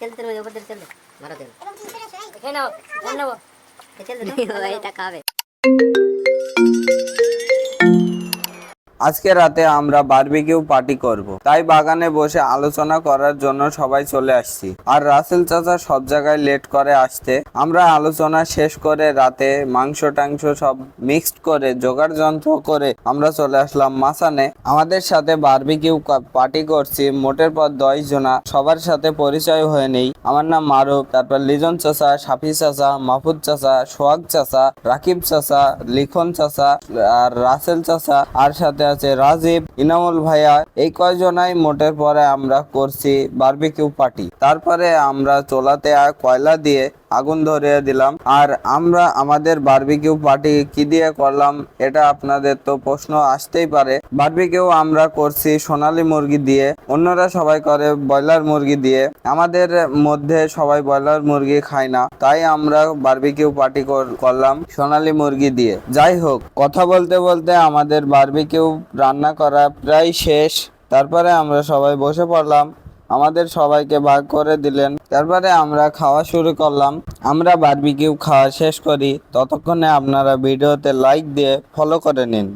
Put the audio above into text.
তেল তেল ওপর তেল তেল মারা তেল খেয়ে নাও খেয়ে নাও তেল দে এটা খাবে। আজকে রাতে আমরা বারবিকিউ পার্টি করব, তাই বাগানে বসে আলোচনা করার জন্য সবাই চলে আসছি। আর রাসেল চাচা সব জায়গায় লেট করে আসতে, আমরা আলোচনা শেষ করে রাতে মাংস টাংস সব মিক্সড করে জোগাড় যন্ত্র করে আমরা চলে আসলাম মাসানে। আমাদের সাথে বারবিকিউ পার্টি করছি মোটের পর 10 জনা। সবার সাথে পরিচয় হয়ে নেই। আমার নাম মারুফ, তারপর লিজন চাচা, সাফি চাচা, মাহফুজ চাচা, সোহাগ চাচা, রাকিব চাচা, লিখন চাচা আর রাসেল চাচা, আর সাথে আছে রাজীব, ইনামুল ভাইয়া। এই কয়জনাই মোটের পরে আমরা করছি বারবিকিউ পার্টি। তারপরে আমরা চুলাতে কয়লা দিয়ে আগুন ধরিয়ে দিলাম। আর আমরা আমাদের বারবিকিউ পার্টি কি দিয়ে করলাম এটা আপনাদের তো প্রশ্ন আসতেই পারে। বারবিকিউ আমরা করছি সোনালী মুরগি দিয়ে, অন্যরা সবাই করে ব্রয়লার মুরগি দিয়ে। আমাদের মধ্যে সবাই ব্রয়লার মুরগি খায় না, তাই আমরা বারবিকিউ পার্টি করলাম সোনালী মুরগি দিয়ে। যাই হোক, কথা বলতে বলতে আমাদের বারবিকিউ রান্না করা প্রায় শেষ। তারপরে আমরা সবাই বসে পড়লাম, আমাদের সবাইকে ভাগ করে দিলেন। তারপরে আমরা খাওয়া শুরু করলাম। আমরা বারবিকিউ খাওয়া শেষ করি, ততক্ষণে আপনারা ভিডিওতে লাইক দিয়ে ফলো করে নিন।